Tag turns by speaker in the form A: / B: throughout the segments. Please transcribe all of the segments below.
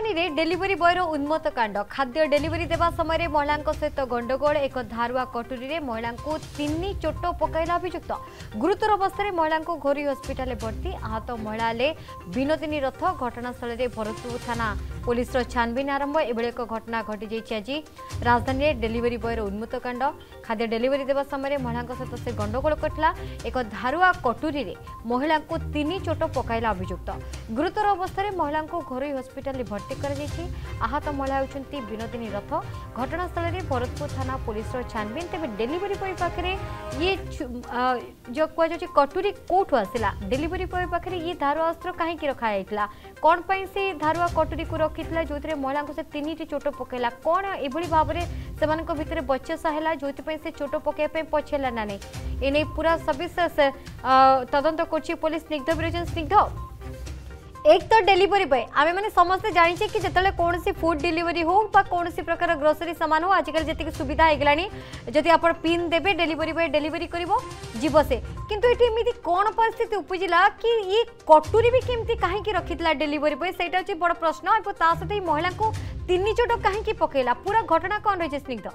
A: राजधानी रे delivery Boyer उन्मत्त कांड खाद्य डेलीवरी देवा समय महिला सहित गंडगोल एक धारुआ कटुरी रे महिला को 3 चोट पकाइला अभियुक्त गुरुतर अवस्था महिला को घोरी हस्पिटाल भर्ती आहत महिला विनोदिनी रथ घटनास्थल में भरतपुर थाना पुलिस छानबीन आरंभ एभली एक घटना घटी आज राजधानी रे डेलीवरी बॉयर उन्मत्त कांड खाद्य डेलीवरी देवा समय महिला सहित से गंडगोल करथिला एक धारुआ कटुरी रे महिला को 3 चोट पकाइला अभियुक्त गुरुतर अवस्था महिला को घोरी हस्पिटाल भर्ती कर आहत महिला होती विनोदिनी रथ घटनास्थल में भरतपुर थाना पुलिस छानबीन तेज डेलीवरी बॉय पाखे ये जो कह कटुरी कौटू आसला डेलीवरी बॉय पाखे ये धारुआ अस्त्र कहीं रखाई कौन से धारुआ कटुरी को रखी जो महिला को से 3 चोट पकड़ा कौन एभली भाव में से भितर बचसा है जो से चोट पकड़ पछेला ना नहीं एने पूरा सविशेष तदंत कर पुलिस स्निग्ध विरोचन स्निग्ध एक तो डेलीवरी बॉय आम मैंने समस्ते जानी कि जिते कौन सी फूड डिलीवरी हो कौन सी प्रकार ग्रोसरी सामान हो आजिकल जी सुविधा होगलानी जदि आप पिन देवे डेलीवरी बॉय डेलीवरी कर से किंतु ये एमती कौन परिस्थिति उपजिला कि ये कटुरी भी केमती कहीं रखी डेलीवरी बॉय से बड़ प्रश्न सहित महिला को 3 चोट कहीं पकड़ा पूरा घटना कौन रही स्निग्ध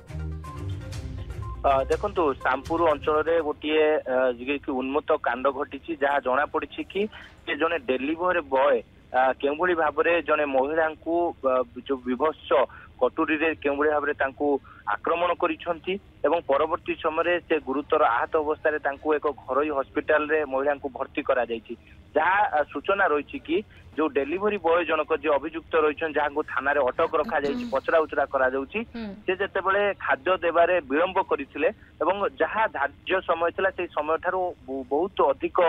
B: देखो सामपुर अंचल गोटे उन्मत्त कांड घटी जहाँ जना पड़ी कि जने डेलीवरी बॉय के भाव में जने महिला को जो विभत्स कटुरी के भाव में आक्रमण करिसेंती एवं परवर्ती समय से गुरुतर आहत अवस्था एक घरोई हस्पिटाल रे महिला को भर्ती करा जायछि जहाँ सूचना रही कि जो डेलीवरी बॉय जनक जो अभियुक्त रही जहाँ थाना रे अटक रखा जायछि पचरा उचरा करा जाउछि से जेतेबेले खाद्य देबारे विलंब करथिले एवं जहाँ धार्य समय थिला से समय ठारू बहुत अधिक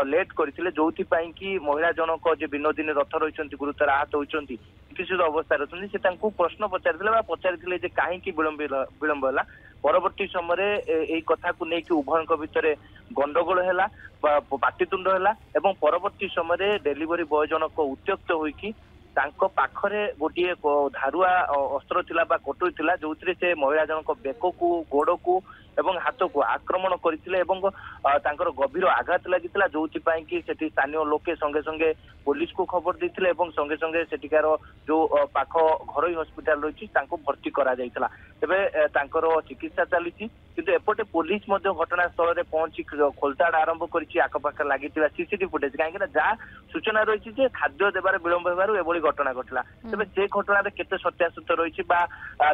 B: लेट करथिले जोथि पई कि महिला जनक जे विनोदिनी रथ रहिसंती गुरुतर आहत होइसंती चिकित्सित अवस्था रहिसंती से तांको प्रश्न पचारिथिले जे काहे कि विलंब है परवर्ती समय यही कथा को लेकिन उभय भितर गंडगोल है पाटितुंड है एवं परवर्ती समय डेलीवरी बॉय जनक उत्त्यक्त होइकी पाखरे गोटे धारुआ अस्त्र थिला बा कटुरी थिला जो से महिला जनक बेक को गोड़ को एवं हाथ को आक्रमण करथिले एवं तांकर गभीर आघात लागिथिला जोथि कि सेठी स्थानीय लोके संगे संगे पुलिस को खबर देथिले एवं संगे संगे सेठिकार जो पाख घरोई हस्पिटाल रही तांको भर्ती करा जायतिला तेबे तांकर चिकित्सा चली किंतु एपटे पुलिस मध्य घटनास्थल में पहुंची खोलताड़ आरंभ करिछि आखपाखे लागिथिला सीसीटीवी फुटेज कहीं जहाँ सूचना रही जे खाद्य देवार विलंब हेबारु एभली घटना घटला तेबे से घटना केते सत्यासत्य रही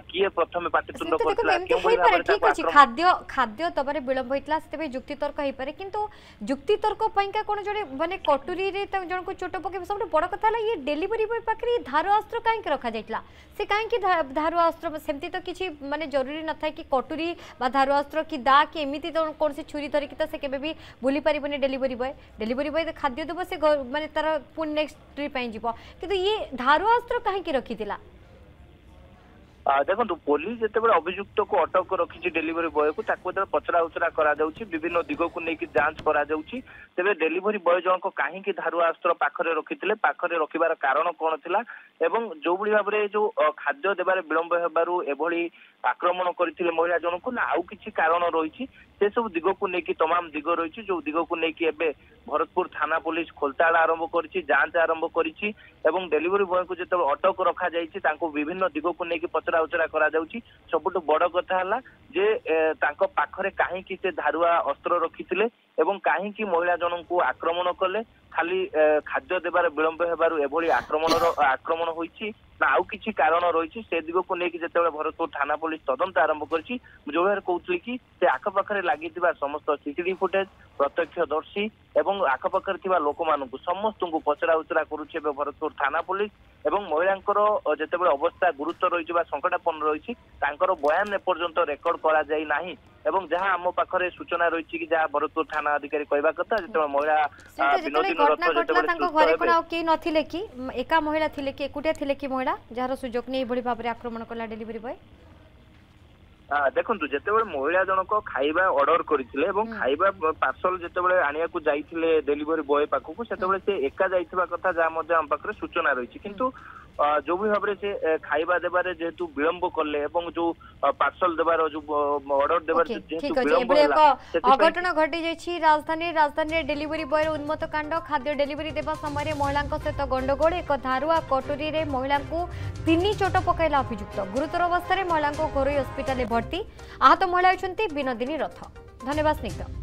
B: किए प्रथम पाटितुंड करथिला
A: खाद्य दबारे विलंब होता से जुक्तितर्क हो पारे किंतु जुक्तितर्क कौन जड़े माने कटुरी जन को चोट पकड़ सब बड़ कथा ये डेलीवरी बॉय पाखे धारुआ अस्त्र कहीं रखा जाइला से कहीं धारुआ अस्त्र सेमती तो किसी माने जरूरी न था कि कटुरी बा धारुआ अस्त्र कि दा कि एमती तो कौन सी छुरी धरिकी तो से केबे भी भूली पारिबनी डेलीवरी बॉय खाद्य देव से माने तार पुणी नेक्स्ट ट्रिप जीव किंतु ये धारुआ अस्त्र कहीं रखी
B: देखो पुलिस जिते अभियुक्त को अटक रखी डेलीवरी बॉय को पचरा उचरा करा विभिन्न दिग को लेकिन जांच करा तेरे डेलीवरी बॉय जनक कहीं धारुआ अस्त्र पाखरे रखी पाखरे रखिबार कारण कौन थिला एवं जो भली भाव में जो खाद्य देवार विलंब हेबारु एभली आक्रमण करथिले महिला जनक ना आउ किछि कारण रही से सब दिग को लेकिन तमाम दिग रही जो दिग को लेकिन एबे भरतपुर थाना पुलिस खोलताड़ आरंभ करिछि जांच आरंभ करिछि एवं डेलीवरी बॉय को जेते अटक रखा जाइछि तांको विभिन्न दिग को लेकिन पचरा उचरा करा जाउछि सबुठ बड़ कथा हला जे तांको पाखरे काहे कि से धारुआ अस्त्र रखिथिले एवं काहे कि महिला जनक को आक्रमण कले खाली खाद्य देवार विलंब हेबारु एभली आक्रमण होइछि ना आउ किछि कारण रही से दिग को लेकिन जेते भरतपुर थाना पुलिस तदंत आरंभ करिछि जो भार कहउतली कि से आखपाखे लागिथिबा समस्त सीसीटीवी फुटेज प्रत्यक्षदर्शी एवं आखपाखे थिबा लोक मानकु समस्त को पचरा उचरा करुछि भरतपुर थाना पुलिस एवं महिलांकर जेते अवस्था गुरुतर रही संकटापन्न रही बयान एपर्यंत रेकर्ड करा जाई नाही एवं जहाँ आम पाखरे सूचना रही कि जहाँ भरतपुर थाना अधिकारी कहवा कथा जो महिला
A: नथिले कि एका महिला थिले कि एकुटिया थिले कि महिला जार सुजोग नहीं भली भाव आक्रमण कला डेलीवरी बॉय
B: देखो जिते महिला जनक खाइबा ऑर्डर करथिले एवं खाइबा पार्सल जिते आनिया को जाइथिले डेलीवरी बॉय पाखकु सेते से एका जाइथिबा कथा जहाँ आम पाखरे सूचना रही किंतु जो भी भाव से खाइबा देबारे जेहेतु विलंब कले एवं जो पार्सल देबार जो ऑर्डर देबार जेहेतु विलंब होला
A: अघटन घटी जाइछि राजधानी डेलीवरी बॉय उन्मत्त कांड खाद्य डेलीवरी देबा समय महिला सहित गंडगोल एक धारुआ कटोरी रे महिला को 3 चोट पकाइला अभियुक्त गुरुतर अवस्था रे महिला को घरोई हॉस्पिटल भर्ती आहत महिला होइछन्ती विनोदिनी रथ। धन्यवाद स्निग्ध।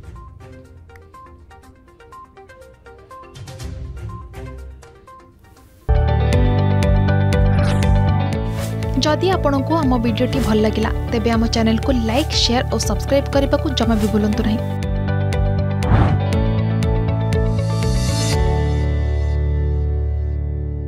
C: जदि आपंक आम भिडी भल लगा तेब आम चैनल को लाइक शेयर और सब्सक्राइब करने को जमा भी भूलु नहीं।